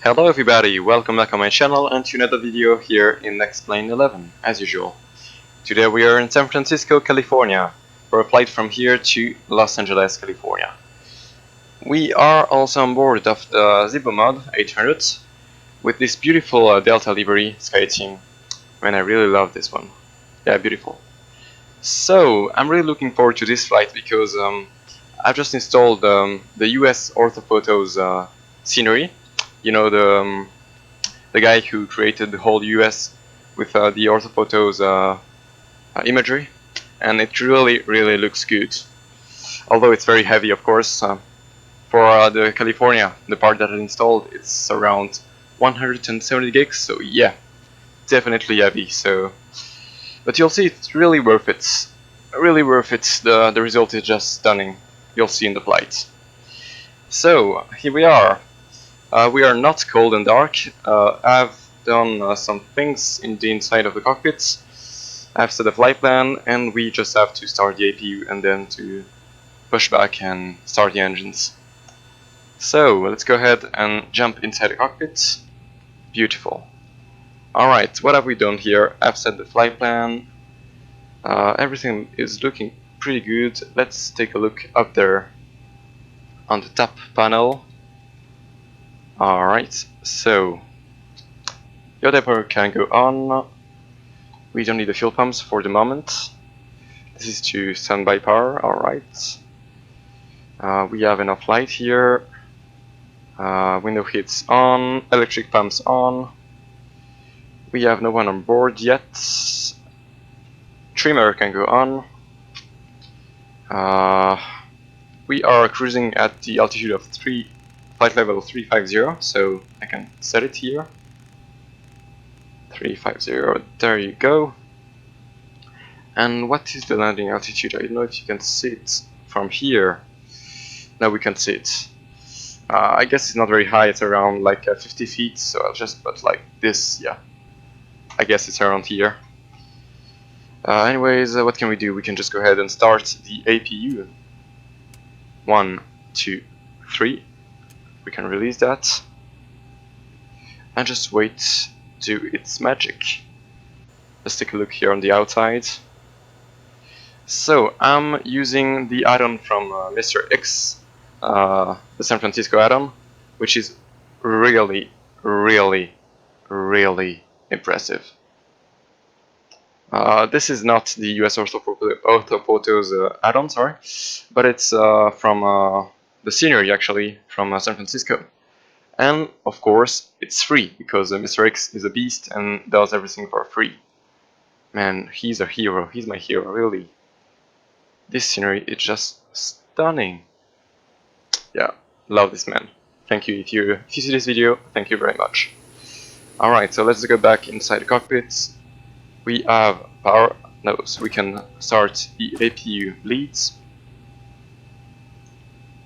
Hello everybody, welcome back on my channel and to another video here in XP11, as usual. Today we are in San Francisco, California, for a flight from here to Los Angeles, California. We are also on board of the Zibo Mod 800 with this beautiful Delta livery SkyTeam. Man, I really love this one. Yeah, beautiful. So, I'm really looking forward to this flight because I've just installed the US Orthophotos scenery. You know, the guy who created the whole US with the Orthophotos imagery, and it really looks good. Although it's very heavy, of course. For the California, the part that I installed, it's around 170 gigs. So yeah, definitely heavy. So, but you'll see, it's really worth it. Really worth it. The result is just stunning. You'll see in the flight. So here we are. We are not cold and dark. I've done some things in the inside of the cockpit. I've set a flight plan, and we just have to start the APU and then to push back and start the engines. So let's go ahead and jump inside the cockpit. Beautiful. Alright, what have we done here? I've set the flight plan. Everything is looking pretty good. Let's take a look up there on the top panel. Alright, so your diaper can go on. We don't need the fuel pumps for the moment. This is to standby power, alright. We have enough light here. Window heats on, electric pumps on. We have no one on board yet. Trimmer can go on. We are cruising at the altitude of flight level 350, so I can set it here. 350, there you go. And what is the landing altitude? I don't know if you can see it from here. Now we can see it. I guess it's not very high, it's around like 50 feet, so I'll just put like this, yeah. I guess it's around here. Anyways, what can we do? We can just go ahead and start the APU. 1, 2, 3. We can release that. And just wait to its magic. Let's take a look here on the outside. So I'm using the add-on from MisterX, the San Francisco add-on, which is really impressive. This is not the US Orthophotos add-on, sorry, but it's from the scenery actually from San Francisco. And of course it's free because MisterX is a beast and does everything for free. Man, he's a hero, he's my hero, really. This scenery is just stunning. Yeah, love this man. Thank you. If you see this video, thank you very much. Alright, so let's go back inside the cockpit. We have power nodes. We can start the APU bleeds.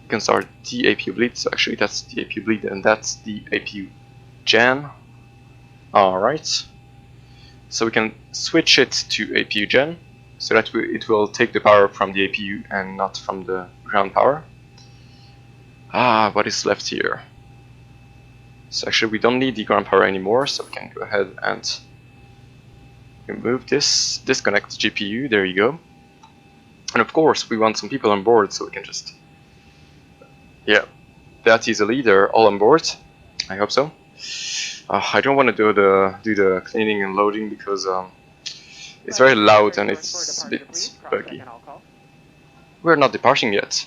We can start the APU bleed. So actually that's the APU bleed and that's the APU gen. Alright. So we can switch it to APU gen so that it will take the power from the APU and not from the ground power. What is left here? So actually we don't need the ground power anymore, so we can go ahead and remove this, disconnect the GPU, there you go. And of course we want some people on board, so we can just, yeah, that is a leader all on board. I hope so. I don't want to do the cleaning and loading because it's very loud and it's a bit buggy. We're not departing yet.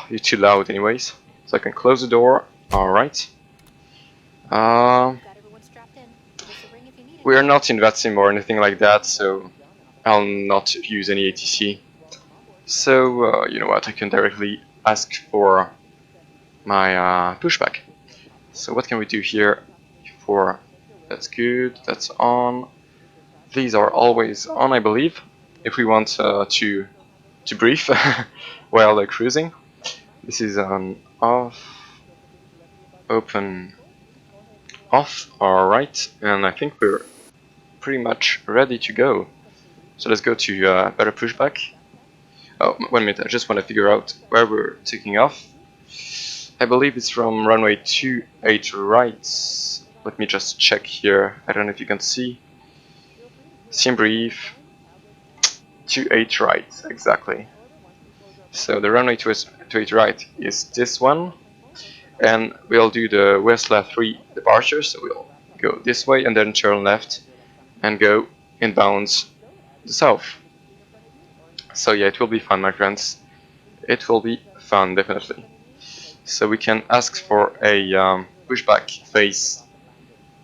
You're too loud anyways. So I can close the door. Alright. We are not in VATSIM or anything like that, so I'll not use any ATC. So, you know what, I can directly ask for my pushback. So what can we do here? That's good, that's on. These are always on, I believe, if we want to brief while cruising. This is on off, open, off, alright, and I think we're pretty much ready to go. So let's go to better pushback. Oh, 1 minute, I just want to figure out where we're taking off. I believe it's from runway 28 right. Let me just check here. I don't know if you can see. Sim brief. 28 right, exactly. So the runway 28 right is this one. And we'll do the Westla 3 departure, so we'll go this way and then turn left and go inbound the south. So yeah, it will be fun, my friends. It will be fun, definitely. So we can ask for a pushback face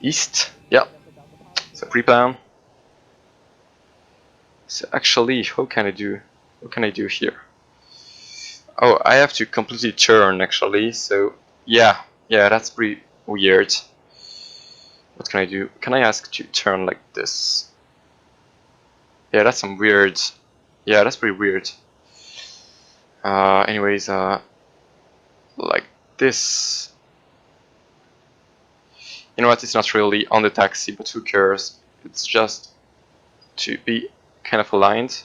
east. Yeah, so pre-plan. So actually, how can I do here? Oh, I have to completely turn actually. So yeah, that's pretty weird. What can I do? Can I ask to turn like this? Yeah, that's some weird. Yeah, that's pretty weird. Anyways, like this. You know what? It's not really on the taxi, but who cares? It's just to be kind of aligned,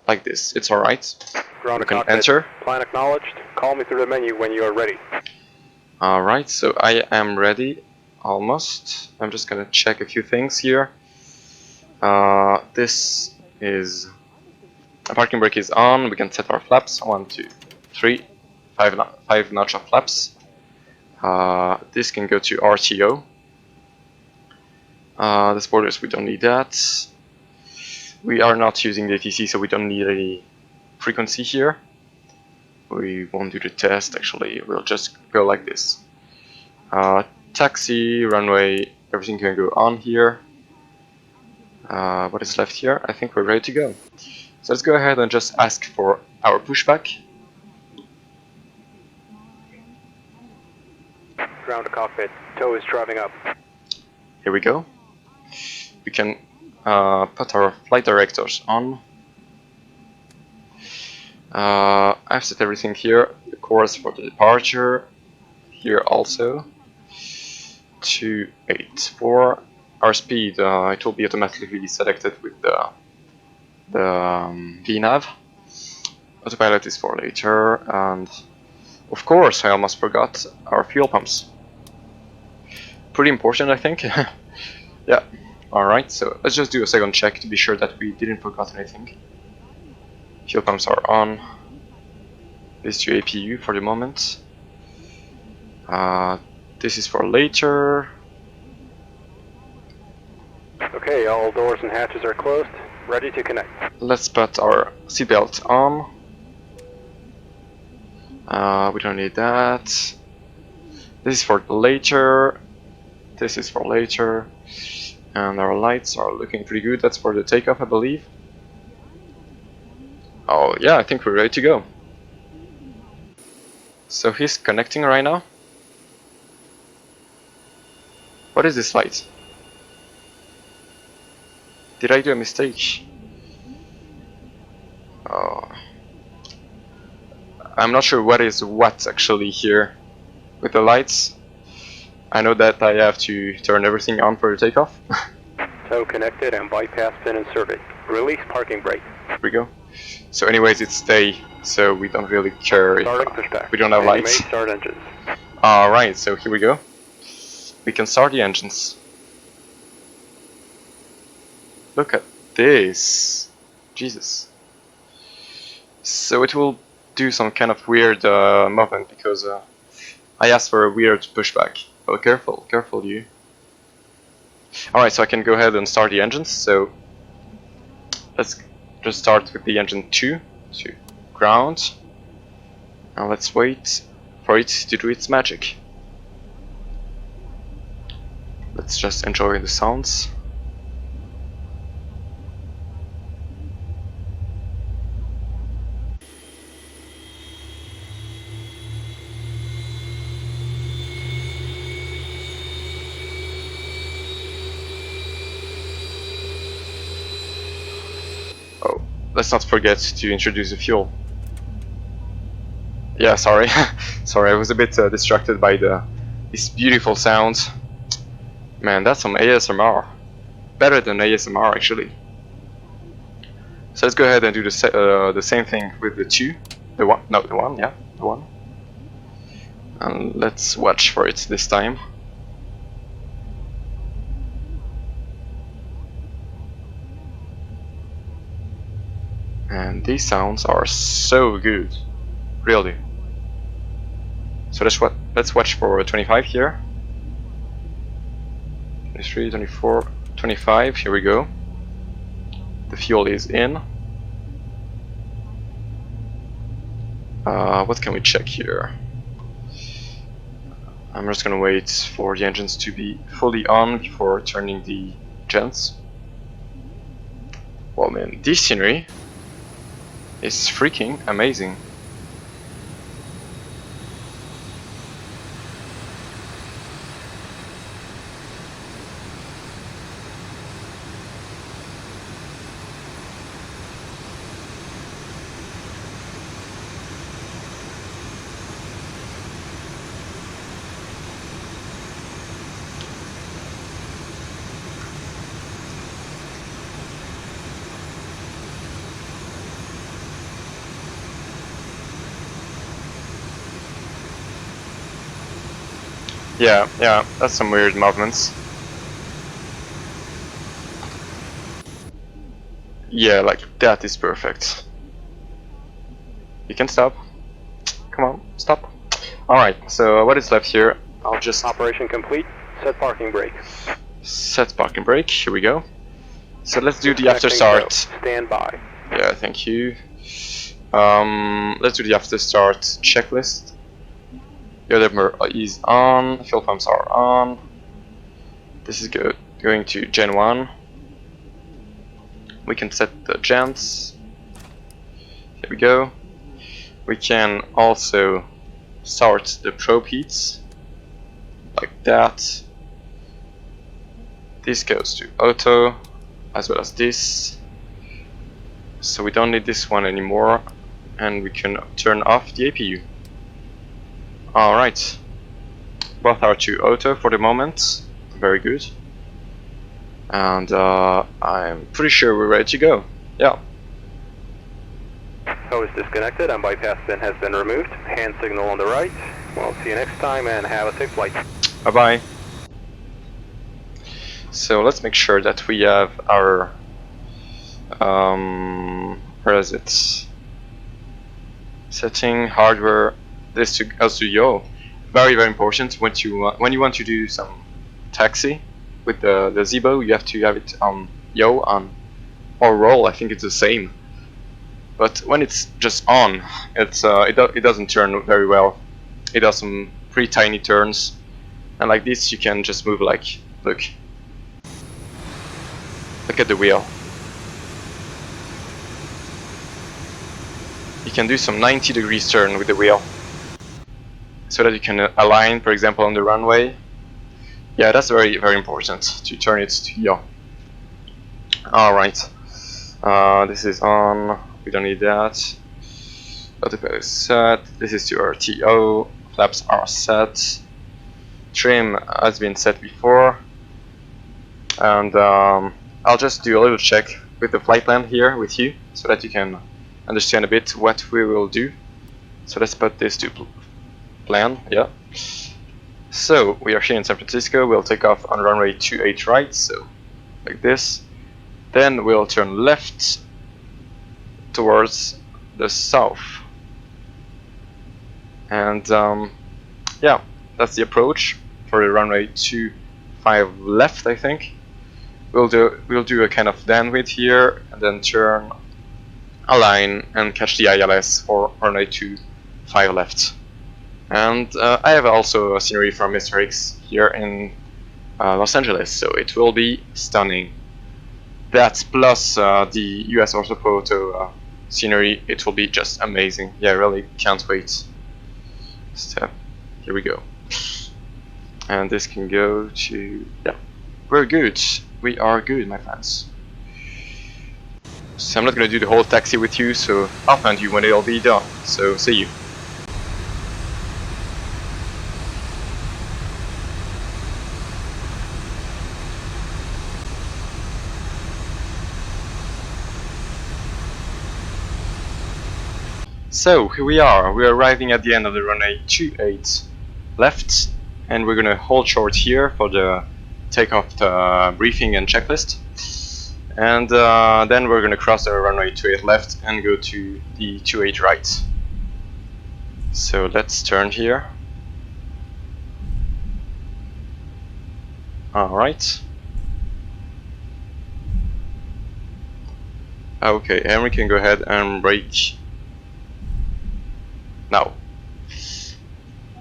like this. It's all right. Ground We can cockpit. enter. Plan acknowledged. Call me through the menu when you are ready. All right. So I am ready, almost. I'm just gonna check a few things here. This is. A parking brake is on. We can set our flaps. 1, 2, 3, 5 notch of flaps. This can go to RTO. The spoilers, we don't need that. We are not using the ATC, so we don't need any frequency here. We won't do the test actually. We'll just go like this. Taxi, runway, everything can go on here. What is left here? I think we're ready to go. So let's go ahead and just ask for our pushback. Ground to cockpit. Tow is driving up. Here we go. We can put our flight directors on. I've set everything here. The course for the departure. Here also. 284. Our speed, it will be automatically selected with the VNAV. Autopilot is for later, and of course I almost forgot our fuel pumps. Pretty important, I think. Yeah. Alright, so let's just do a second check to be sure that we didn't forget anything. Fuel pumps are on. This to APU for the moment. This is for later. Okay, all doors and hatches are closed. Ready to connect. Let's put our seatbelt on. We don't need that. This is for later. This is for later. And our lights are looking pretty good. That's for the takeoff, I believe. Oh yeah, I think we're ready to go. So he's connecting right now. What is this light? Did I do a mistake? Oh. I'm not sure what is what actually here with the lights. I know that I have to turn everything on for the takeoff. Tow connected and bypass pin inserted. Release parking brake. Here we go. So anyways, it's day, so we don't really care if we don't have lights. Start engines. Alright, so here we go. We can start the engines. Look at this. Jesus. So it will do some kind of weird movement because I asked for a weird pushback. Oh, careful, careful you. Alright, so I can go ahead and start the engines. So let's just start with the engine 2 to ground. Now let's wait for it to do its magic. Let's just enjoy the sounds. Oh, let's not forget to introduce the fuel. Yeah, sorry. Sorry, I was a bit distracted by this beautiful sound. Man, that's some ASMR. Better than ASMR, actually. So let's go ahead and do the same thing with the 2. The 1, no, the 1, yeah, the 1. And let's watch for it this time. And these sounds are so good, really. So let's watch for 25 here. 23, 24, 25, here we go. The fuel is in. What can we check here? I'm just gonna wait for the engines to be fully on before turning the gens. Well man, this scenery is freaking amazing. Yeah, that's some weird movements. Yeah, like that is perfect. You can stop. Come on, stop. Alright, so what is left here? I'll just... Operation complete. Set parking brake. Set parking brake, here we go. So let's do the after Disconnecting start. go. Stand by. Yeah, thank you. Let's do the after start checklist. The other is on, fuel pumps are on. This is going to Gen 1. We can set the gens. Here we go. We can also start the probe heats like that. This goes to auto as well as this. So we don't need this one anymore, and we can turn off the APU. Alright, both are to auto for the moment, very good. And I'm pretty sure we're ready to go, yeah. Hose disconnected and bypass pin has been removed. Hand signal on the right. We'll see you next time and have a safe flight. Bye bye. So let's make sure that we have our, where is it? Setting hardware. This to also yo, very important when you want to do some taxi with the Zibo, you have to have it on yo on or roll. I think it's the same, but when it's just on, it doesn't turn very well. It does some pretty tiny turns, and like this you can just move like look at the wheel. You can do some 90 degrees turn with the wheel, so that you can align, for example, on the runway. Yeah, that's very important to turn it to yaw. Alright, this is on, we don't need that. Autopilot is set, this is to our TO, flaps are set, trim has been set before, and I'll just do a little check with the flight plan here with you, so that you can understand a bit what we will do. So let's put this to plan, yeah. So we are here in San Francisco, we'll take off on runway 28 right, so like this. Then we'll turn left towards the south. And yeah, that's the approach for the runway 25 left, I think. We'll do a kind of bandwidth here, and then turn, align, and catch the ILS for runway 25 left. And I have also a scenery from MisterX here in Los Angeles, so it will be stunning. That plus the US Orthophotos scenery, it will be just amazing. Yeah, really can't wait. So here we go. And this can go to, yeah, we're good. We are good, my friends. So I'm not gonna do the whole taxi with you, so I'll find you when it'll be done. So see you. So here we are arriving at the end of the runway 28 left, and we're gonna hold short here for the takeoff briefing and checklist. And then we're gonna cross the runway 28 left and go to the 28 right. So let's turn here. Alright. Okay, and we can go ahead and brake now.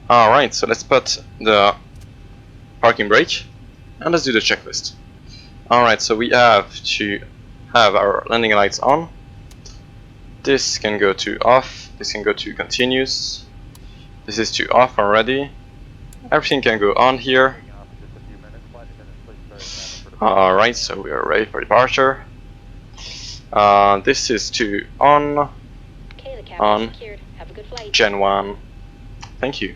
Alright, so let's put the parking brake and let's do the checklist. Alright, so we have to have our landing lights on. This can go to off, this can go to continuous. This is to off already. Everything can go on here. Alright, so we are ready for departure. This is to on, Gen 1. Thank you.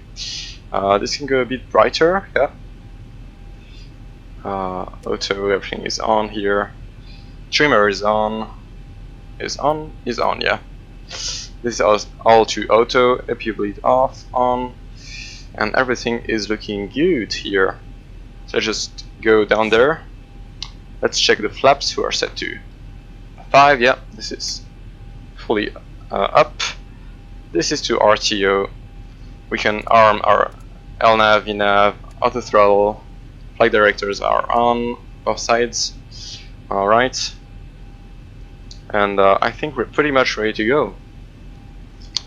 This can go a bit brighter, yeah. Auto, everything is on here. Trimmer is on, yeah. This is all to auto, AP bleed off, on, and everything is looking good here. So just go down there. Let's check the flaps, who are set to 5, yeah, this is fully up. This is to RTO. We can arm our LNAV, VNAV, auto throttle. Flight directors are on both sides. Alright. And I think we're pretty much ready to go.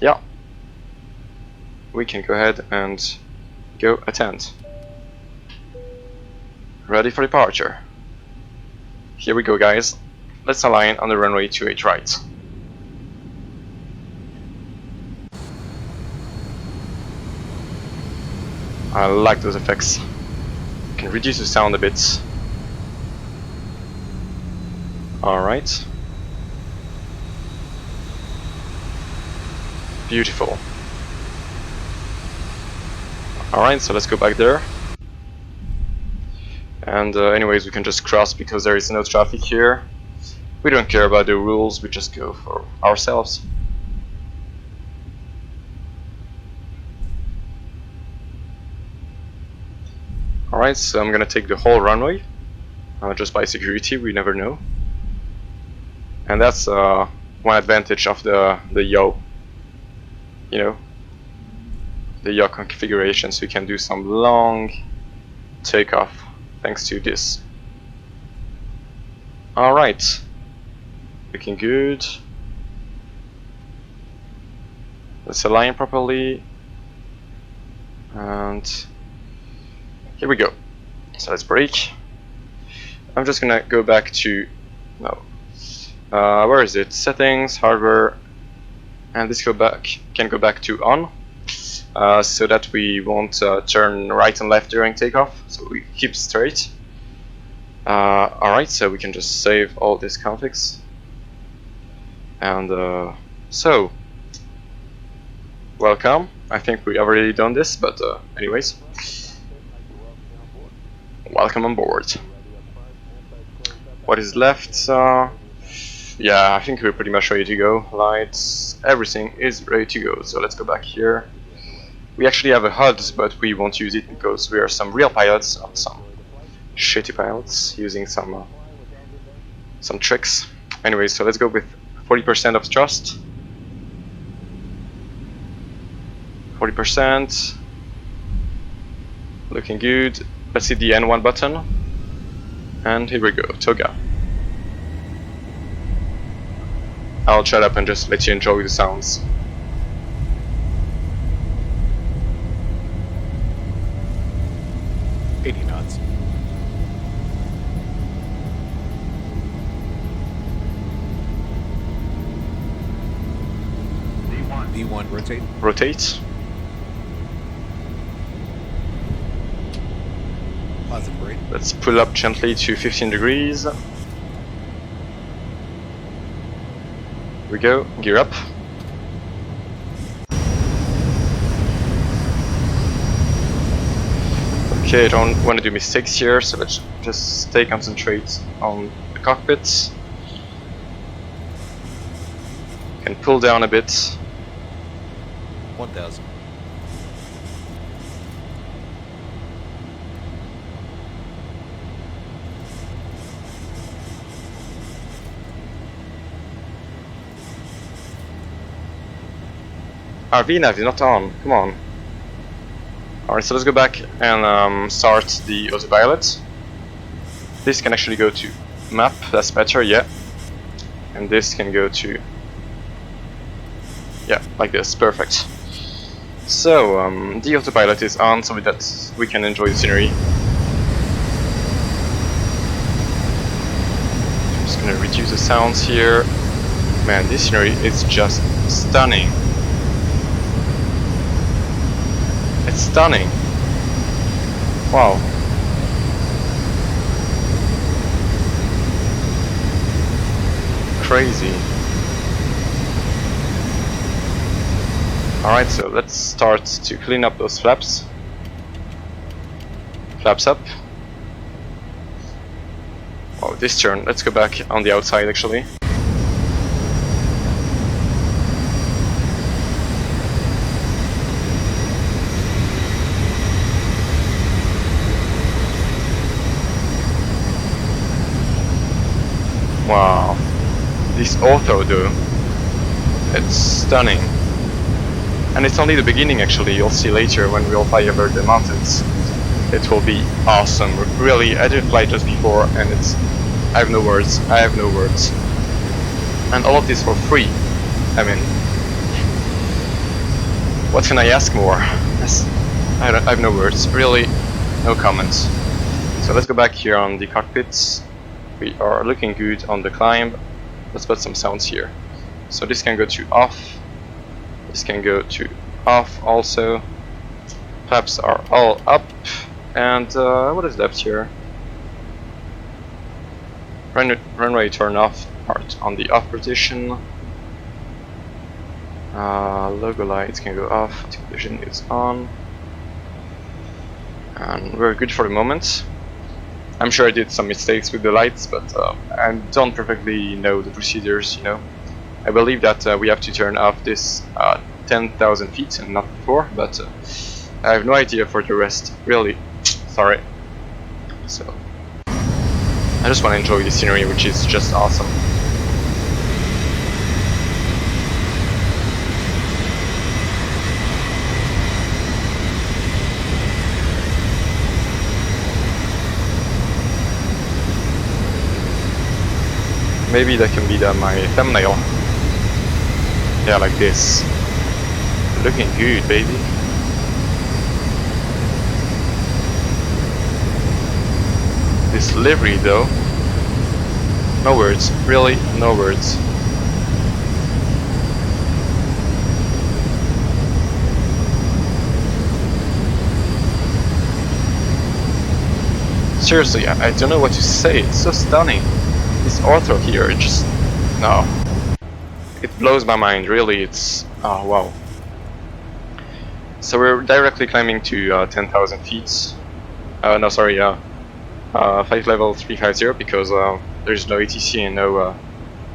Yeah. We can go ahead and go attend. Ready for departure. Here we go, guys. Let's align on the runway 28 right. I like those effects. Can reduce the sound a bit. Alright. Beautiful. Alright, so let's go back there. And anyways, we can just cross because there is no traffic here. We don't care about the rules, we just go for ourselves. Alright, so I'm gonna take the whole runway. Just by security, we never know. And that's one advantage of the yaw. You know, the yaw configuration, so you can do some long takeoff thanks to this. Alright, looking good. Let's align properly. And here we go. So let's brake. I'm just gonna go back to, no, where is it? Settings, hardware, and this can go back to on, so that we won't turn right and left during takeoff, so we keep straight. Alright, so we can just save all these configs. And so, welcome. I think we already done this, but anyways, welcome on board. What is left? Yeah, I think we're pretty much ready to go. Lights, everything is ready to go. So let's go back here. We actually have a HUD, but we won't use it because we are some real pilots, not some shitty pilots using some tricks. Anyway, so let's go with 40% of thrust. 40%. Looking good. Let's hit the N1 button. And here we go, toga. I'll shut up and just let you enjoy the sounds. $80 knots. D1 rotate. Rotate. Positive rate. Let's pull up gently to 15 degrees. Here we go, gear up. Okay, I don't want to do mistakes here, so let's just stay concentrate on the cockpit. Can pull down a bit. 1000. Our VNAV is not on, come on. Alright, so let's go back and start the autopilot. This can actually go to map, that's better, yeah. And this can go to, yeah, like this, perfect. So, the autopilot is on so that we can enjoy the scenery. I'm just gonna reduce the sounds here. Man, this scenery is just stunning. It's stunning. Wow. Crazy. Alright, so let's start to clean up those flaps. Flaps up. Oh, this turn. Let's go back on the outside actually. Wow. This auto though. It's stunning. And it's only the beginning actually, you'll see later when we'll fly over the mountains. It will be awesome. Really, I didn't fly just before and it's... I have no words. I have no words. And all of this for free. I mean... What can I ask more? I have no words. Really, no comments. So let's go back here on the cockpits. We are looking good on the climb. Let's put some sounds here. So this can go to off. This can go to off also. Flaps are all up. And what is left here? Runway turn off part on the off position. Logo lights can go off. Television is on. And we're good for the moment. I'm sure I did some mistakes with the lights, but I don't perfectly know the procedures, you know. I believe that we have to turn off this 10,000 feet and not before, but I have no idea for the rest, really. Sorry. So, I just want to enjoy the scenery, which is just awesome. Maybe that can be my thumbnail. Yeah, like this. Looking good, baby. This livery though. No words, really, no words. Seriously, I don't know what to say, it's so stunning. This ortho here, it just... no. It blows my mind, really, it's... oh, wow. So we're directly climbing to 10,000 feet. No, sorry, 5 level 350 because there's no ATC and no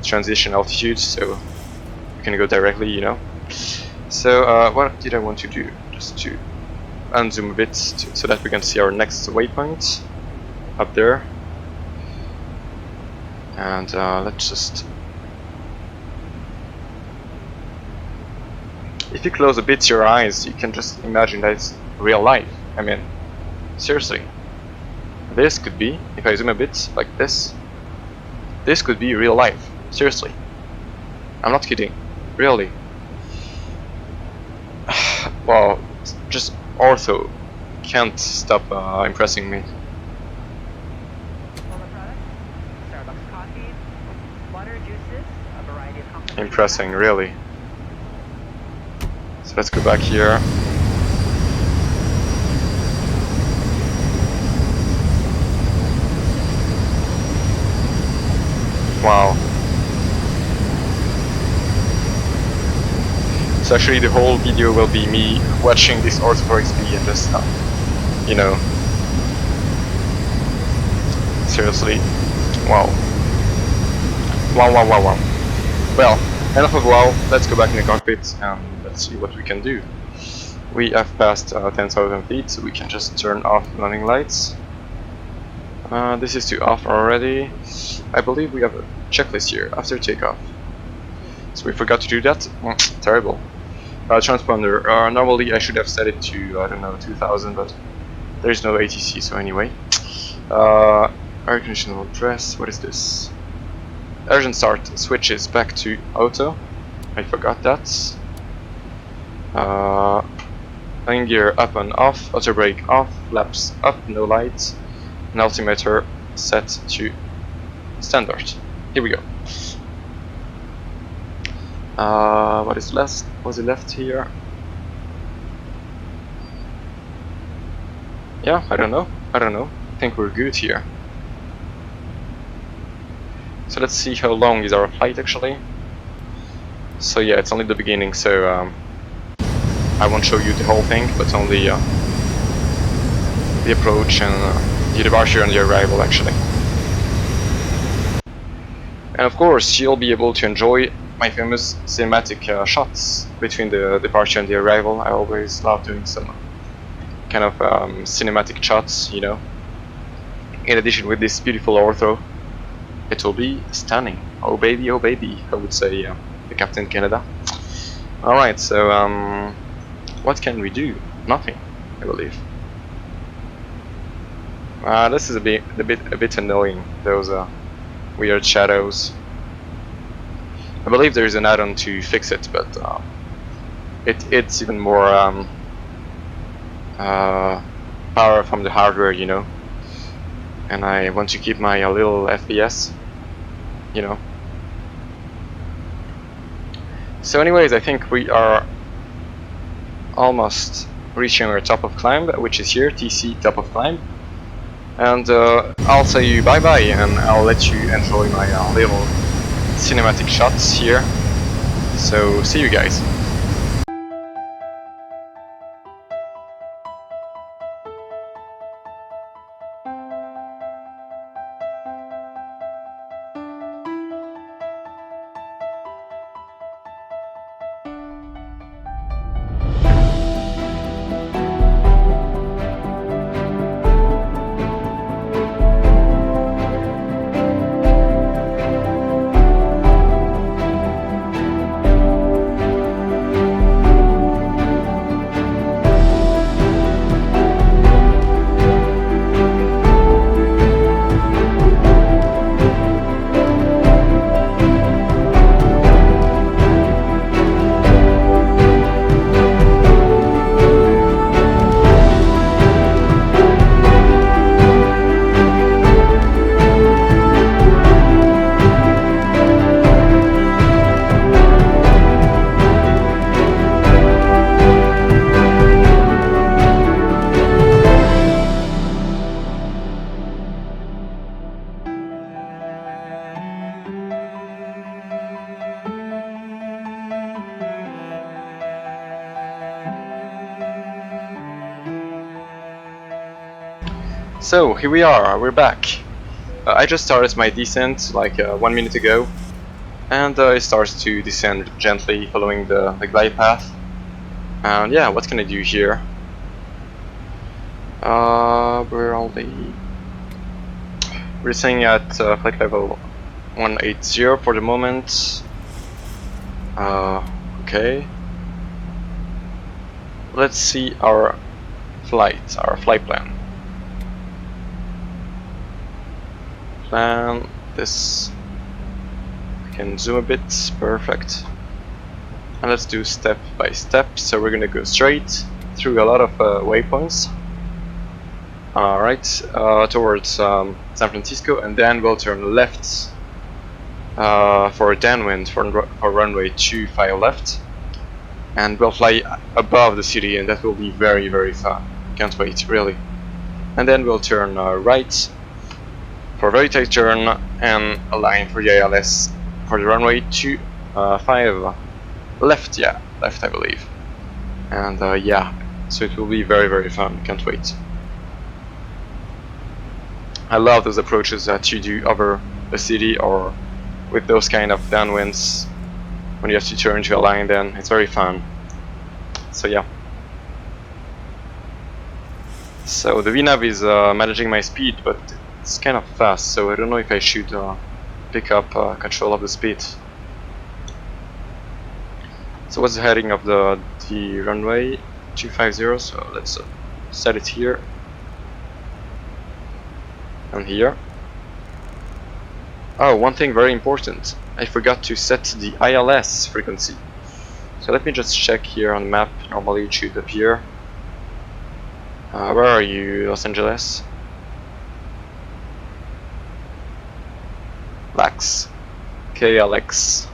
transition altitude, so we can go directly, you know. So what did I want to do? Just to unzoom a bit so that we can see our next waypoint up there. And let's just... if you close a bit your eyes, you can just imagine that it's real life. I mean, seriously. This could be, if I zoom a bit like this could be real life. Seriously. I'm not kidding. Really. Well, just ortho can't stop impressing me. Impressing, really. So let's go back here. Wow. So actually the whole video will be me watching this Ortho XP and just you know. Seriously. Wow. Wow, wow, wow, wow. Well, enough of wow, let's go back in the cockpit and let's see what we can do. We have passed 10,000 feet, so we can just turn off landing lights. This is to off already. I believe we have a checklist here after takeoff. So we forgot to do that? Terrible. transponder. Normally I should have set it to, I don't know, 2000, but there's no ATC, so anyway. Air conditioner will press. What is this? Urgent start switches back to auto. I forgot that. Landing gear up and off, auto brake off, flaps up, no lights, and altimeter set to standard. Here we go. What is left? Was it left here? Yeah, I don't know. I think we're good here. So let's see how long is our flight actually. So yeah, it's only the beginning, so I won't show you the whole thing, but only the approach and the departure and the arrival actually. And of course, you'll be able to enjoy my famous cinematic shots between the departure and the arrival. I always love doing some kind of cinematic shots, you know. In addition with this beautiful ortho, it will be stunning. Oh baby, I would say the Captain Canada. Alright, so what can we do? Nothing, I believe. This is a bit annoying, those weird shadows. I believe there is an add-on to fix it, but it's even more power from the hardware, you know. And I want to keep my little FPS, you know. So anyways, I think we are almost reaching our top of climb, which is here, TC top of climb. And I'll say you bye bye, and I'll let you enjoy my little cinematic shots here. So see you guys. So here we are, we're back. I just started my descent like 1 minute ago, and it starts to descend gently following the glide path. And yeah, what can I do here? We're staying at flight level 180 for the moment. Okay. Let's see our flight plan. This, I can zoom a bit, perfect. And let's do step by step. So we're gonna go straight through a lot of waypoints. Alright, towards San Francisco, and then we'll turn left for a downwind for runway 25 left, and we'll fly above the city, and that will be very, very fun. Can't wait, really. And then we'll turn right for a very tight turn and align for the ILS for the runway 25 left, yeah, left I believe. And yeah, so it will be very, very fun. Can't wait. I love those approaches that you do over the city or with those kind of downwinds when you have to turn to align. Then it's very fun. So yeah. So the VNav is managing my speed, but it's kind of fast, so I don't know if I should pick up control of the speed. So what's the heading of the runway? 250, so let's set it here and here. Oh, one thing very important, I forgot to set the ILS frequency. So let me just check here on the map. Normally it should appear. Where are you, Los Angeles? KLAX. KLAX.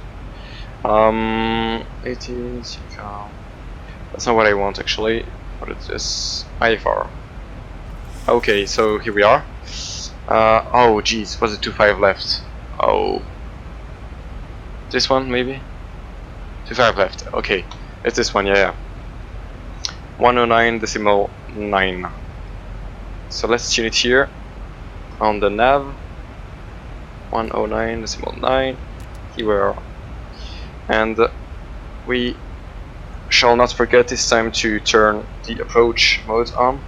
18. That's not what I want actually. What is this? IFR. Okay, so here we are. Oh geez, was it 25 left? Oh, this one maybe? 25 left. Okay, it's this one. Yeah. 109.9. So let's tune it here on the nav. 109.9. Here we are, and we shall not forget this time to turn the approach mode on.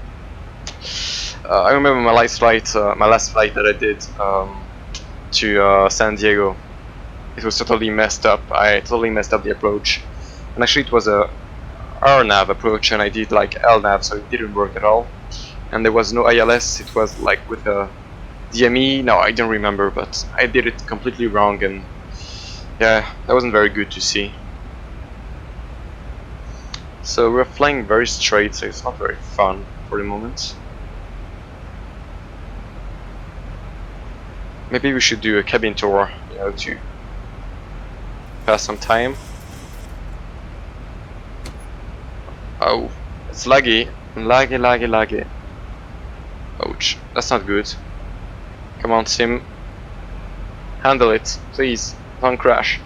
I remember my last flight that I did to San Diego. It was totally messed up. I totally messed up the approach, and actually it was a RNAV approach, and I did like LNAV, so it didn't work at all. And there was no ILS. It was like with a DME. No, I don't remember, but I did it completely wrong, and yeah, that wasn't very good to see. So we're flying very straight, so it's not very fun for the moment. Maybe we should do a cabin tour, you know, to pass some time. Oh, it's laggy, laggy. Ouch, that's not good. Come on, Sim. Handle it, please. Don't crash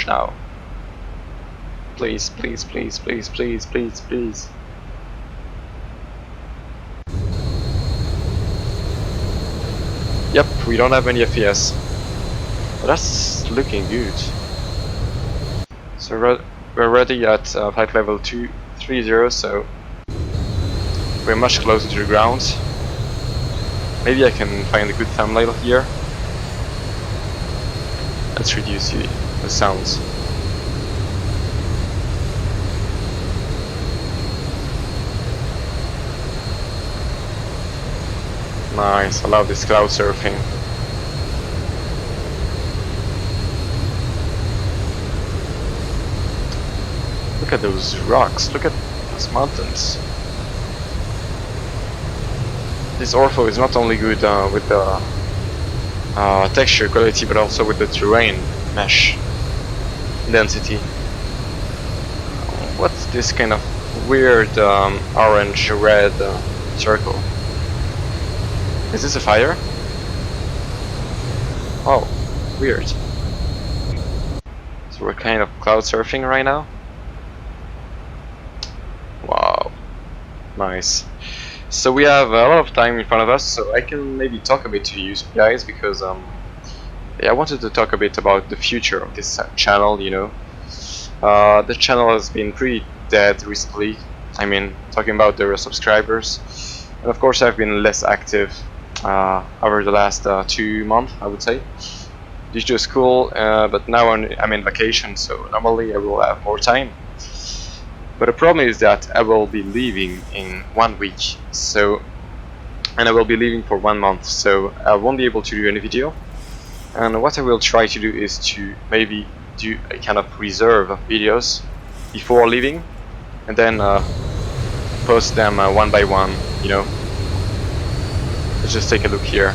now. Please. Yep, we don't have any FPS. But that's looking good. So we're ready at flight level 230, so we're much closer to the ground. Maybe I can find a good thumbnail here. Let's reduce the sounds. Nice, I love this cloud surfing. Look at those rocks, look at those mountains. This ortho is not only good with the texture quality, but also with the terrain mesh density. What's this kind of weird orange-red circle? Is this a fire? Oh, weird. So we're kind of cloud surfing right now. Wow, nice. So we have a lot of time in front of us, so I can maybe talk a bit to you guys, because yeah, I wanted to talk a bit about the future of this channel, you know. The channel has been pretty dead recently. I mean, talking about the subscribers, and of course I've been less active over the last 2 months, I would say, due to school, but now I'm in vacation, so normally I will have more time. But the problem is that I will be leaving in 1 week, so, and I will be leaving for 1 month, so I won't be able to do any video. And what I will try to do is to maybe do a kind of reserve of videos before leaving, and then post them one by one, you know. Let's just take a look here.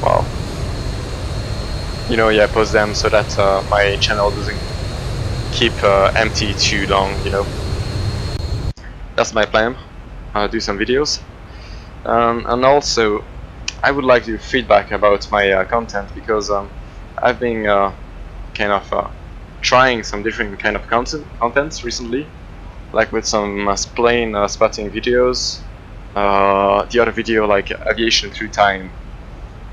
Wow. You know, yeah, post them so that my channel doesn't keep empty too long, you know. That's my plan. Do some videos, and also I would like your feedback about my content, because I've been kind of trying some different kind of contents recently, like with some plane spotting videos. The other video, like aviation through time.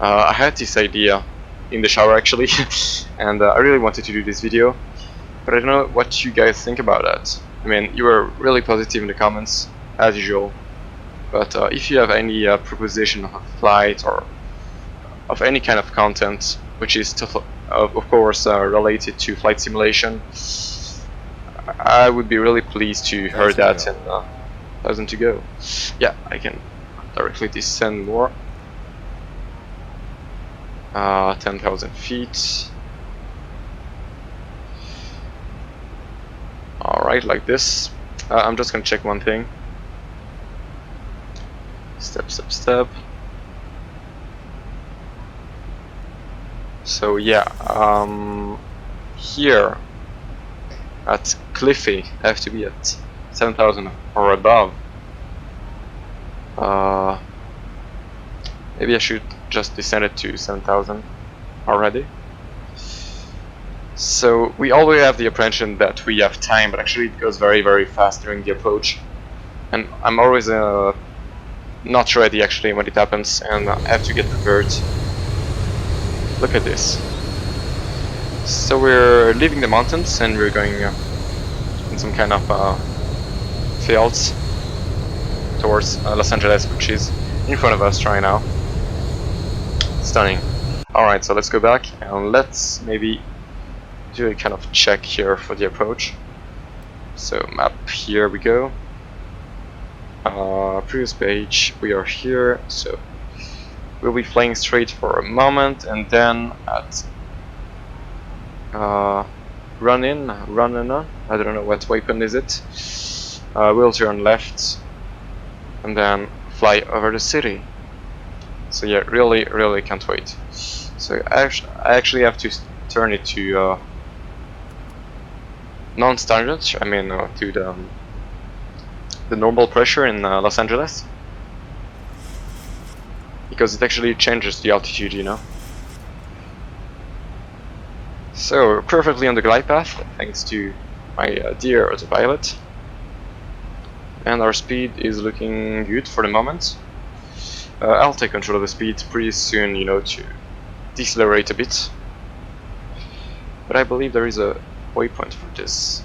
I had this idea in the shower actually, and I really wanted to do this video, but I don't know what you guys think about that. I mean, you were really positive in the comments, as usual, but if you have any proposition of a flight or of any kind of content which is of course related to flight simulation, I would be really pleased to hear 1,000 that to in 1,000 to go. Yeah, I can directly descend more. 10,000 feet. Alright, like this. I'm just gonna check one thing. Step, step, step. So yeah, here at Cliffy, I have to be at 7,000 or above. Maybe I should just descend it to 7,000 already. So we always have the impression that we have time, but actually it goes very, very fast during the approach. And I'm always not ready actually when it happens, and I have to get prepared. Look at this. So we're leaving the mountains and we're going in some kind of fields towards Los Angeles, which is in front of us right now. Stunning. Alright, so let's go back and let's maybe do a kind of check here for the approach. So map, here we go. Previous page, we are here, so we'll be flying straight for a moment, and then at run in, I don't know what weapon is it. We'll turn left and then fly over the city. So yeah, really, really can't wait. So I actually have to turn it to non-standard. I mean, to the normal pressure in Los Angeles, because it actually changes the altitude, you know. So we're perfectly on the glide path, thanks to my dear autopilot, and our speed is looking good for the moment. I'll take control of the speed pretty soon, you know, to decelerate a bit. But I believe there is a waypoint for this.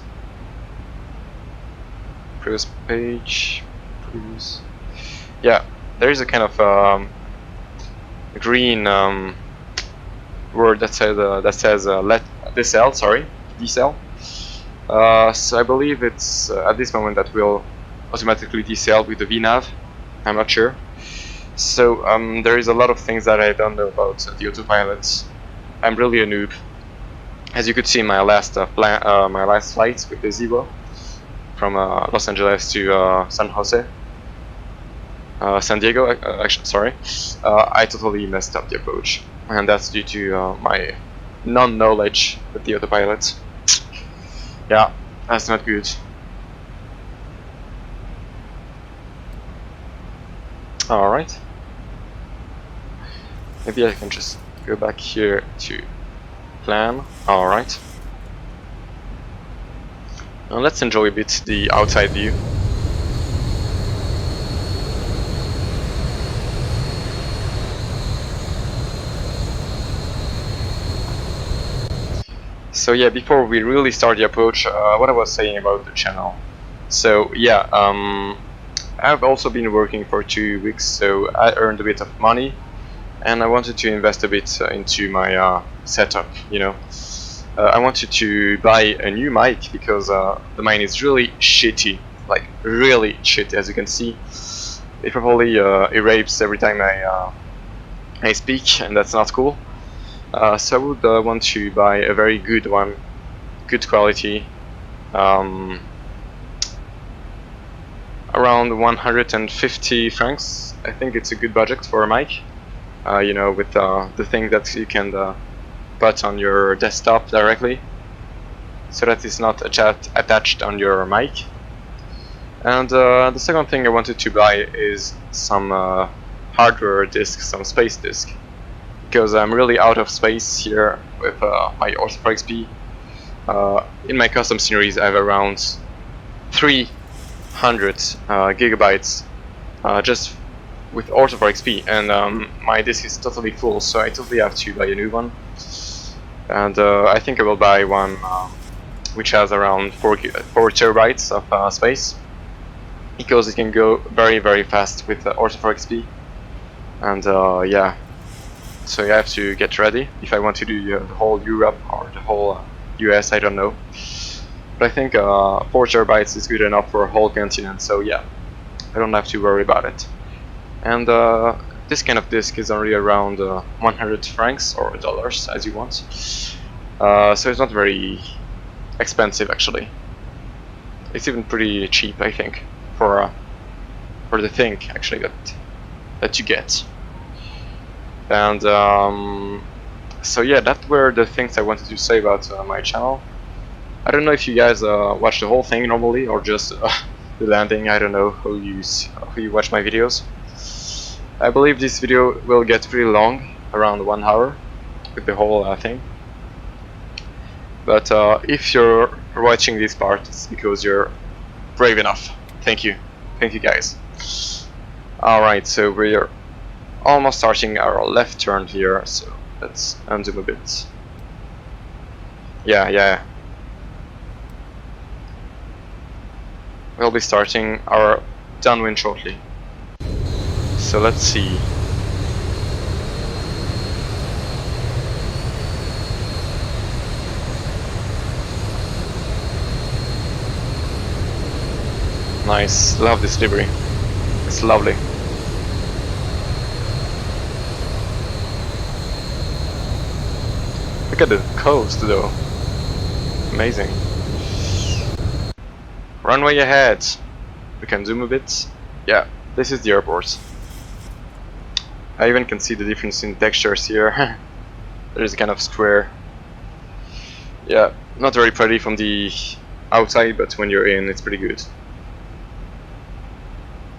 Previous page, previous. Yeah, there is a kind of green word that says let decel. Sorry, decel. So I believe it's at this moment that we'll automatically decel with the VNav. I'm not sure. So there is a lot of things that I don't know about the autopilot. I'm really a noob. As you could see in my last my last flight with the Zibo from Los Angeles to San Diego. Actually, sorry, I totally messed up the approach, and that's due to my non-knowledge with the autopilot. Yeah, that's not good. Alright. Maybe I can just go back here to plan. Alright. Now let's enjoy a bit the outside view. So yeah, before we really start the approach, what I was saying about the channel. So yeah, I've also been working for 2 weeks, so I earned a bit of money, and I wanted to invest a bit into my setup, you know. I wanted to buy a new mic because the mine is really shitty, like really shitty. As you can see, it probably erased every time I speak, and that's not cool. So I would want to buy a very good one, good quality, around 150 francs. I think it's a good budget for a mic, you know, with the thing that you can put on your desktop directly, so that it's not attached on your mic. And the second thing I wanted to buy is some hardware disk, some space disk, because I'm really out of space here with my Orthophotos XP. In my custom series I have around 300 gigabytes just with Orthophotos XP, and my disk is totally full, so I totally have to buy a new one. And I think I will buy one which has around 4 terabytes of space, because it can go very, very fast with Orthophotos XP. And yeah, so you have to get ready if I want to do the whole Europe or the whole US, I don't know. but I think 4 terabytes is good enough for a whole continent, so yeah, I don't have to worry about it. And this kind of disc is only around 100 francs or dollars, as you want, so it's not very expensive actually. It's even pretty cheap, I think, for the thing actually that you get. And so yeah, that were the things I wanted to say about my channel. I don't know if you guys watch the whole thing normally or just the landing. I don't know how you watch my videos. I believe this video will get pretty long, around 1 hour, with the whole thing. But if you're watching this part, it's because you're brave enough. Thank you guys. Alright, so we're almost starting our left turn here, so let's unzoom a bit. Yeah. We'll be starting our downwind shortly. So let's see. Nice, love this livery. It's lovely. Look at the coast though. Amazing. Runway ahead. We can zoom a bit. Yeah, this is the airport. I even can see the difference in textures here. There is a kind of square. Yeah, not very pretty from the outside, but when you're in, it's pretty good.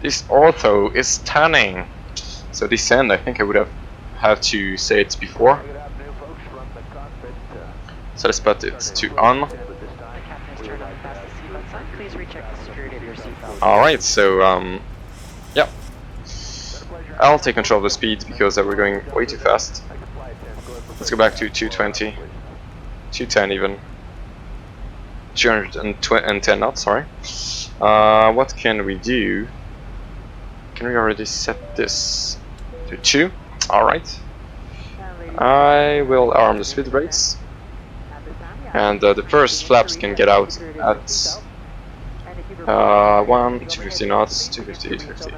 This ortho is stunning. So descend, I think I would have had to say it before. So let's put it to on. Alright, so yeah. I'll take control of the speed because we're going way too fast. Let's go back to 220. 210 even. 210 knots, sorry. What can we do? Can we already set this to 2? Alright. I will arm the speed brakes. And the first flaps can get out at 250 knots, 250, 250.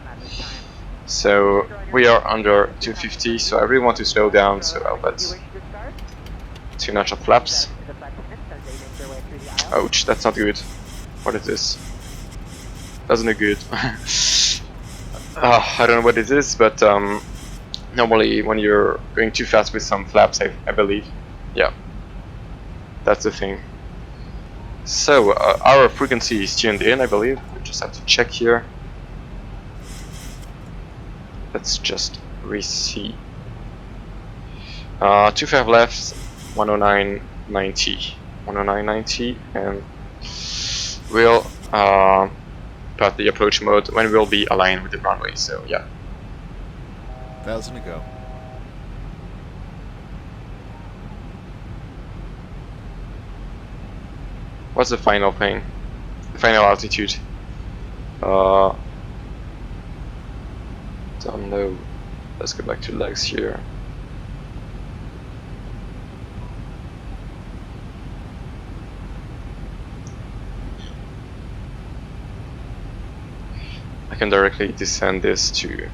So we are under 250, so I really want to slow down, so I'll put 2 natural flaps. Ouch, that's not good. What is this? Doesn't look good. I don't know what it is, but normally when you're going too fast with some flaps, I believe. Yeah, that's the thing. So our frequency is tuned in, I believe. We just have to check here. Let's just re-see. 25 left, 109.90. 109.90, and we'll put the approach mode when we'll be aligned with the runway, so yeah. 1,000 to go. What's the final thing? The final altitude? Don't know. Let's go back to legs here. I can directly descend this to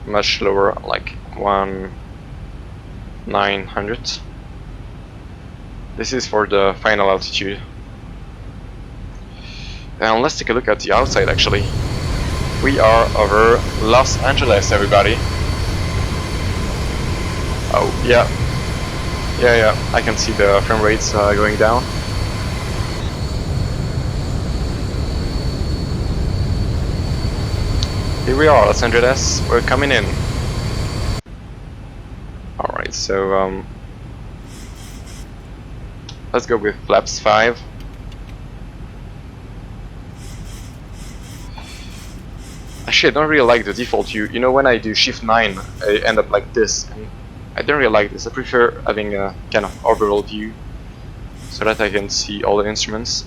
much lower, like 1,900. This is for the final altitude. And let's take a look at the outside actually. We are over Los Angeles, everybody. Oh, yeah. Yeah, I can see the frame rates going down. Here we are, Los Angeles. We're coming in. Alright, so let's go with flaps 5. Actually, I don't really like the default view. You know, when I do shift 9, I end up like this. And I don't really like this. I prefer having a kind of overall view so that I can see all the instruments.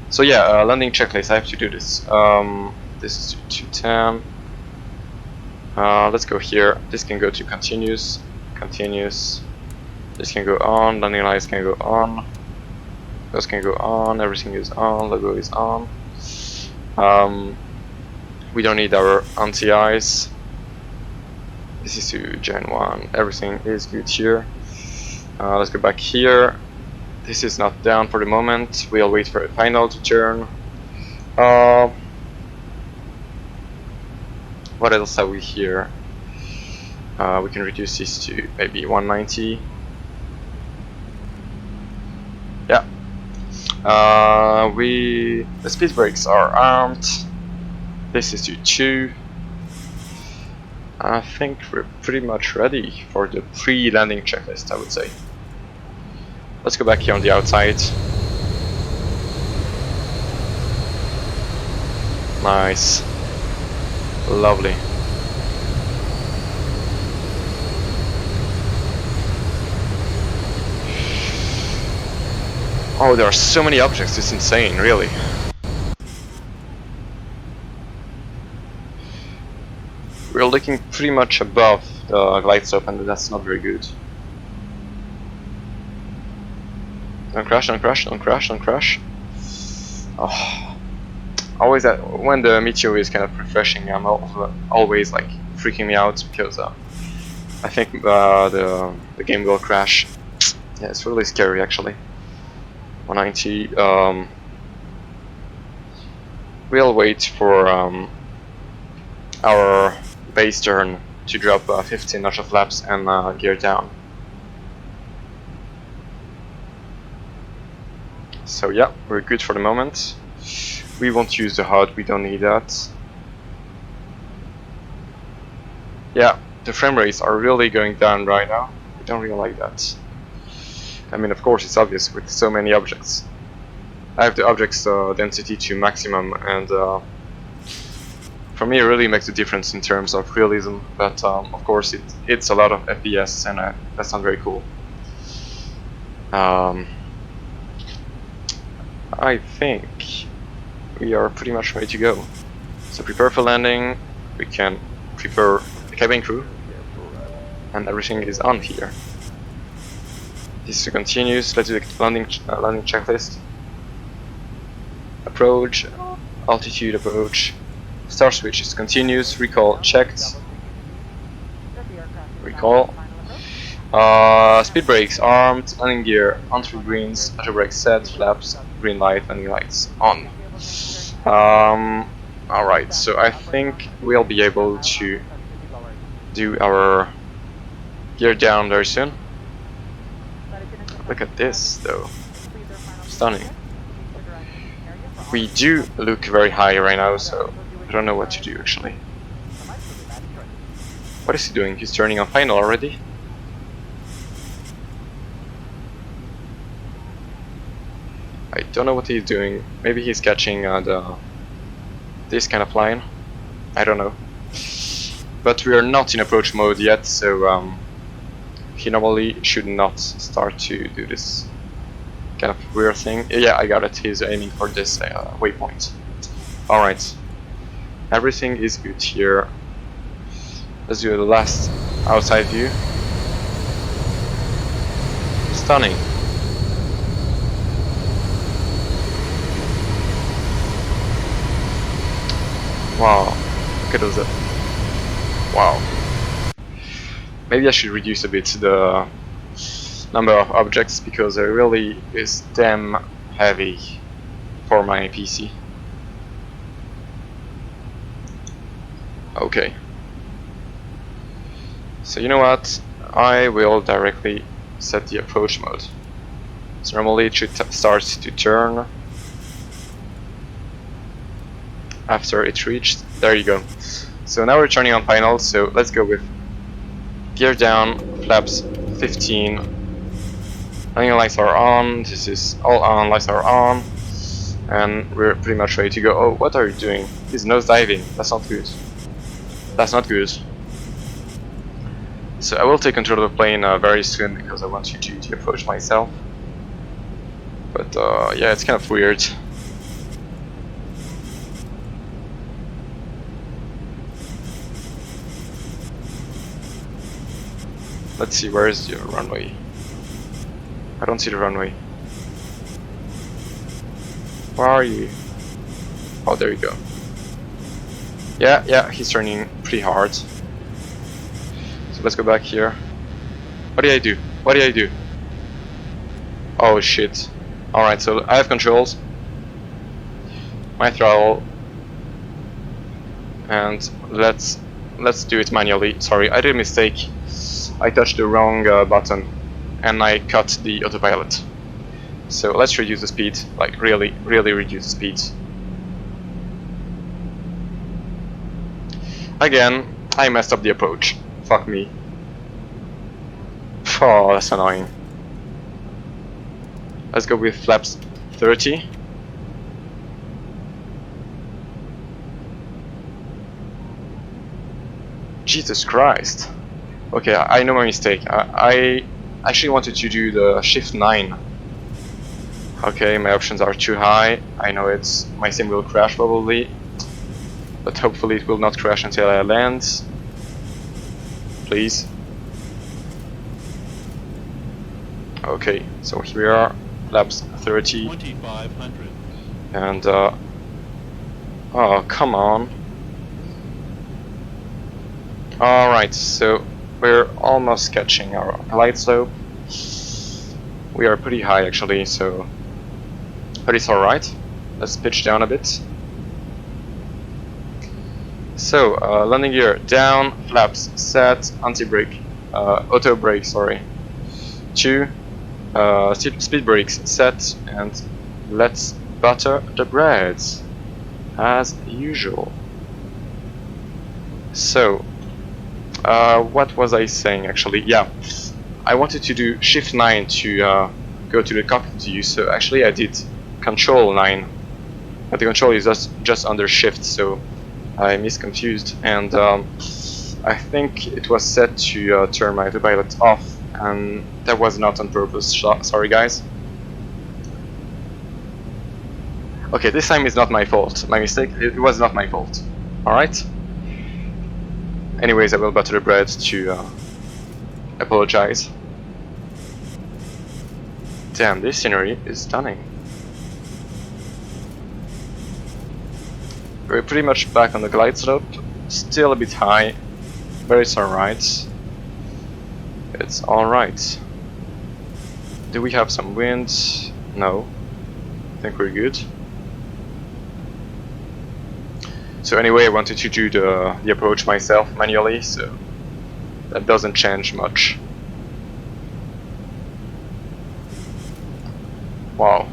So yeah, landing checklist. I have to do this. This is 210. Let's go here. This can go to continuous. Continuous. This can go on. Landing lights can go on. Those can go on, everything is on, logo is on. We don't need our anti-ice. This is to Gen 1, everything is good here. Let's go back here. This is not down for the moment, we'll wait for a final to turn. What else have we here? We can reduce this to maybe 190. Yeah. The speed brakes are armed. This is to 2. I think we're pretty much ready for the pre-landing checklist, I would say. Let's go back here on the outside. Nice. Lovely. Oh, there are so many objects, it's insane, really. We're looking pretty much above the glide slope, and that's not very good. Don't crash, don't crash, don't crash, don't crash. Oh. Always that when the meteor is kind of refreshing, I'm always like freaking me out because I think the game will crash. Yeah, it's really scary actually. 190. We'll wait for our base turn to drop 15 notch of flaps and gear down. So yeah, we're good for the moment. We won't use the HUD, we don't need that. Yeah, the frame rates are really going down right now. We don't really like that. I mean, of course, it's obvious with so many objects. I have the objects density to maximum, and for me it really makes a difference in terms of realism, but of course it's a lot of FPS, and that's not very cool. I think we are pretty much ready to go. So prepare for landing, we can prepare the cabin crew, and everything is on here. This is continuous. Let's do the landing checklist. Approach, altitude approach, star switch is continuous, recall checked, recall. Speed brakes armed, landing gear on 3 greens, auto brake set, flaps, green light, landing lights on. Alright, so I think we'll be able to do our gear down very soon. Look at this though, stunning. We do look very high right now, so I don't know what to do actually. What is he doing? He's turning on final already? I don't know what he's doing. Maybe he's catching this kind of line. I don't know. But we are not in approach mode yet, so he normally should not start to do this kind of weird thing. Yeah, I got it. He's aiming for this waypoint. Alright. Everything is good here. Let's do the last outside view. Stunning. Wow, look at those. Wow. Maybe I should reduce a bit the number of objects because it really is damn heavy for my PC. Okay. So you know what? I will directly set the approach mode. So normally it should start to turn after it reached. There you go. So now we're turning on final, so let's go with gear down, flaps 15. Landing lights are on, this is all on, lights are on, and we're pretty much ready to go. Oh, what are you doing? He's nose diving. That's not good. That's not good. So I will take control of the plane very soon because I want you to approach myself. But yeah, it's kind of weird. Let's see, where is the runway? I don't see the runway. Where are you? Oh, there you go. Yeah, he's turning pretty hard. So let's go back here. What did I do? What did I do? Oh shit. Alright, so I have controls. My throttle. And let's do it manually. Sorry, I did a mistake. I touched the wrong button and I cut the autopilot. So let's reduce the speed, like really reduce the speed. Again, I messed up the approach. Fuck me. Oh, that's annoying. Let's go with flaps 30. Jesus Christ. Okay, I know my mistake. I actually wanted to do the shift 9. Okay, my options are too high. I know my sim will crash probably, but hopefully it will not crash until I land. Please. Okay, so here we are, flaps 30. 2500. And oh, come on. Alright, so we're almost catching our glide slope. We are pretty high actually, so but it's alright. Let's pitch down a bit. So, landing gear down, flaps set, anti-brake, auto brake, sorry. 2, speed brakes set, and let's butter the breads as usual. So, what was I saying actually? Yeah, I wanted to do shift 9 to go to the cockpit view, so actually I did control 9, but the control is just under shift, so I misconfused, and I think it was set to turn my autopilot off, and that was not on purpose. Sorry guys. Okay, this time it's not my fault. My mistake. It was not my fault. Alright? Anyways, I will butter the bread to apologize. Damn, this scenery is stunning. We're pretty much back on the glide slope. Still a bit high, but it's alright. It's alright. Do we have some wind? No. I think we're good. So anyway, I wanted to do the approach myself manually, so that doesn't change much. Wow.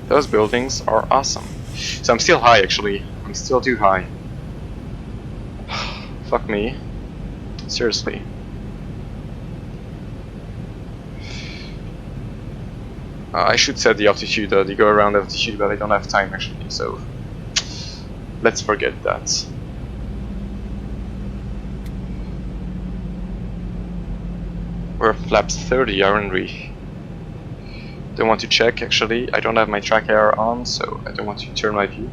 Those buildings are awesome. So I'm still high actually. I'm still too high. Fuck me. Seriously. I should set the altitude, the go around altitude, but I don't have time actually, so let's forget that. We're flaps 30, aren't we? Don't want to check actually. I don't have my tracker on, so I don't want to turn my view.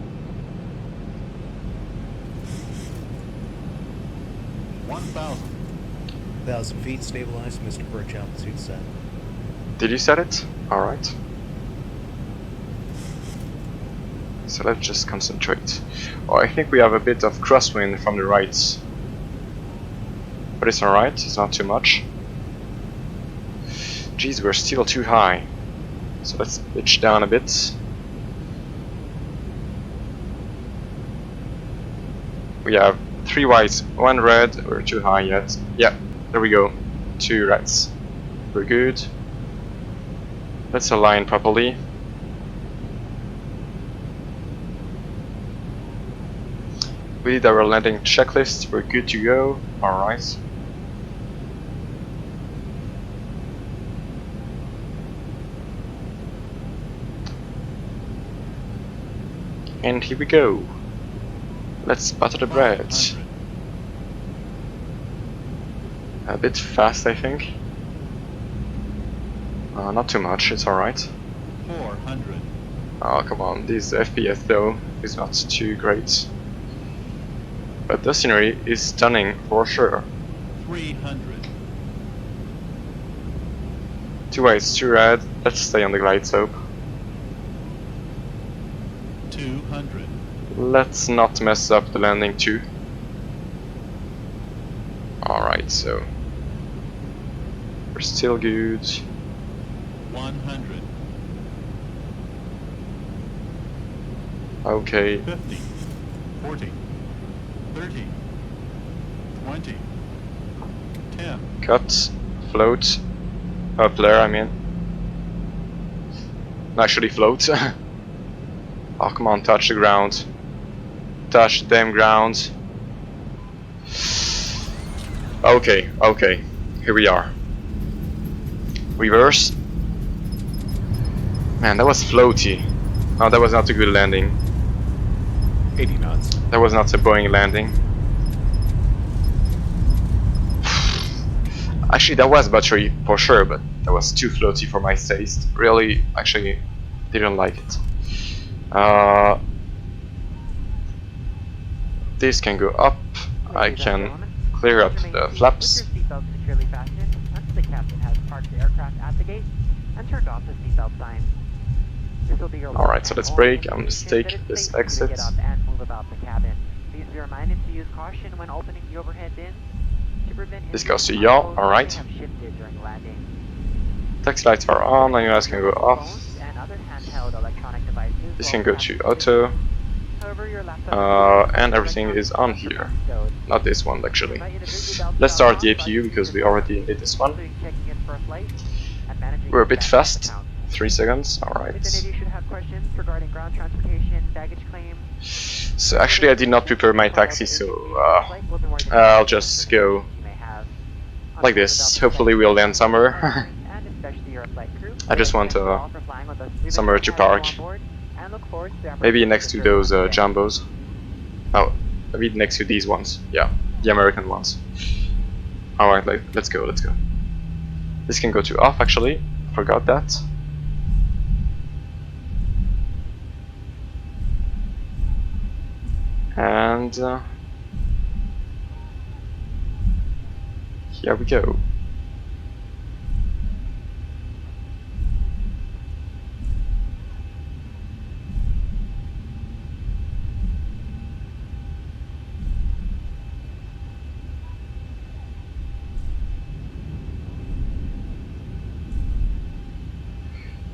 1,000 feet, stabilized, Mr. Birch, altitude set. Did you set it? Alright. So let's just concentrate. Oh, I think we have a bit of crosswind from the right. But it's alright, it's not too much. Geez, we're still too high. So let's pitch down a bit. We have 3 whites, 1 red. We're too high yet. Yeah, there we go. 2 reds. We're good. Let's align properly. We did our landing checklist. We're good to go. Alright. And here we go. Let's butter the bread. A bit fast, I think. Not too much, it's alright. 400. Oh, come on, this FPS though is not too great. But the scenery is stunning for sure. 300. 2 whites, 2 red. Let's stay on the glide slope. 200. Let's not mess up the landing too. Alright, so we're still good. 100. Okay, 50. 40. 30. 20. 10. cut, float, flare I mean. Actually float. Oh come on, touch the ground. Touch the damn ground. Okay, okay, here we are. Reverse. Man, that was floaty. Oh, that was not a good landing. 80 knots. That was not a Boeing landing. Actually, that was buttery for sure, but that was too floaty for my taste. Really, actually, didn't like it. This can go up. I can clear up the flaps. With your seatbelt securely fastened until the captain has parked the aircraft at the gate and turned off the seatbelt sign. This will be your Alright, so let's brake. I'm gonna indication take that it's this safe for you to exit. Get up and move about the cabin. Please be reminded to use caution when opening the overhead bins to prevent This injuries goes to from yaw, those alright. that have shifted during landing. Taxi lights are on, and you guys can go off. Phones and other handheld electronic devices This while can go the to captain auto. is- However, your laptop And everything is on here. Not this one actually. Let's start the APU because we already did this one. We're a bit fast. 3 seconds, alright. Should have questions regarding ground transportation, baggage claim. So actually I did not prepare my taxi, so I'll just go like this. Hopefully we'll land somewhere. I just want somewhere to park. Maybe next to those jumbos. Oh, maybe next to these ones. Yeah, the American ones. Alright, let's go, let's go. This can go to off actually. Forgot that. And here we go.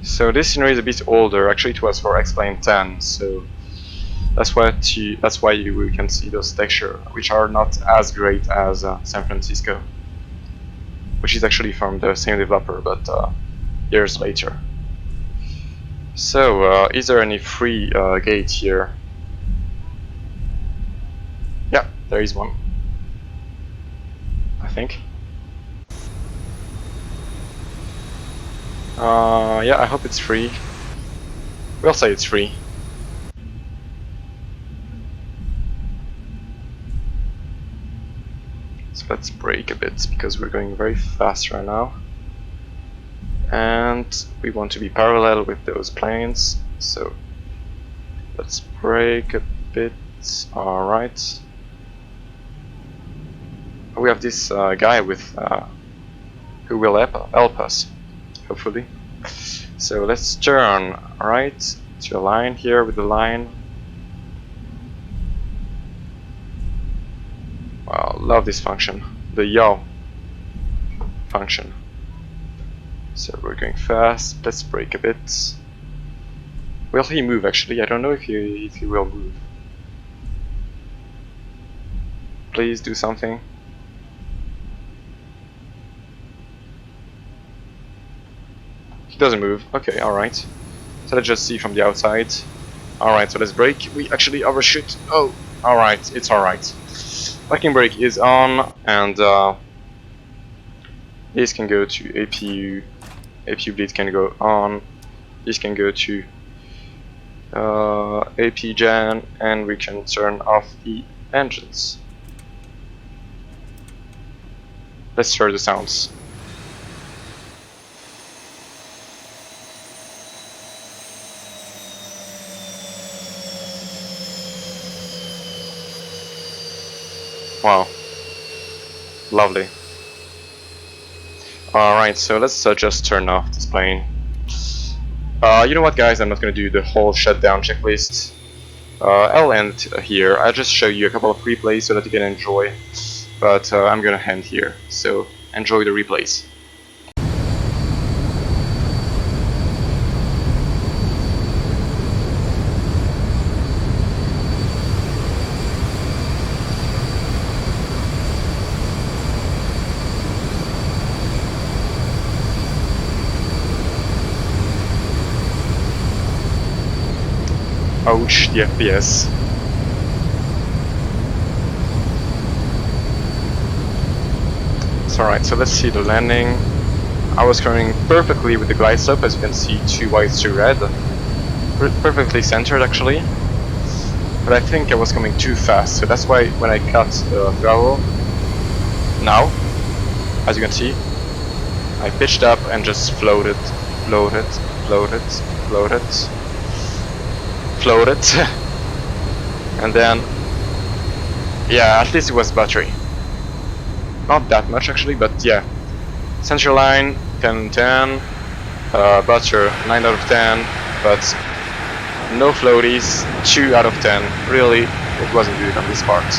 So this scenery is a bit older. Actually, it was for XP11, so that's why you can see those textures, which are not as great as San Francisco, which is actually from the same developer, but years later. So, is there any free gate here? Yeah, there is one. I think. Yeah, I hope it's free. We'll say it's free. So let's brake a bit because we're going very fast right now. And we want to be parallel with those planes. So let's brake a bit. Alright. We have this guy with who will help us, hopefully. So let's turn right to a line here with the line. Wow, love this function, the yaw function. So we're going fast. Let's brake a bit. Will he move? Actually, I don't know if he will move. Please do something. Doesn't move. Okay, alright. So let's just see from the outside. Alright, so let's brake. We actually overshoot. Oh, alright, it's alright. Parking brake is on, and this can go to APU. APU bleed can go on. This can go to AP gen, and we can turn off the engines. Let's hear the sounds. Wow, lovely. Alright, so let's just turn off this plane. You know what, guys, I'm not gonna do the whole shutdown checklist. I'll end here. I'll just show you a couple of replays so that you can enjoy, but I'm gonna end here, so enjoy the replays. Ouch, the FPS. It's alright, so let's see the landing. I was coming perfectly with the glide slope, as you can see, 2 white, 2 red. Perfectly centered actually. But I think I was coming too fast, so that's why when I cut the throttle, now, as you can see, I pitched up and just floated, floated, floated, floated. Floated. And then, yeah, at least it was battery. Not that much actually, but yeah. Center line 10/10, butter 9 out of 10, but no floaties, 2 out of 10. Really, it wasn't good on this part.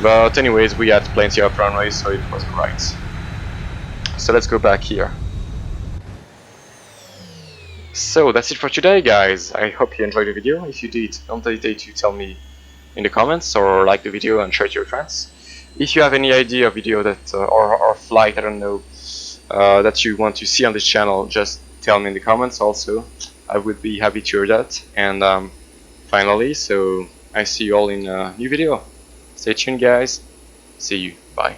But anyways, we had plenty of runway, so it was alright. So let's go back here. So that's it for today, guys. I hope you enjoyed the video. If you did, don't hesitate to tell me in the comments or like the video and share it to your friends. If you have any idea of video that or flight, I don't know, that you want to see on this channel, just tell me in the comments also. I would be happy to hear that. And finally, so I see you all in a new video. Stay tuned, guys. See you. Bye.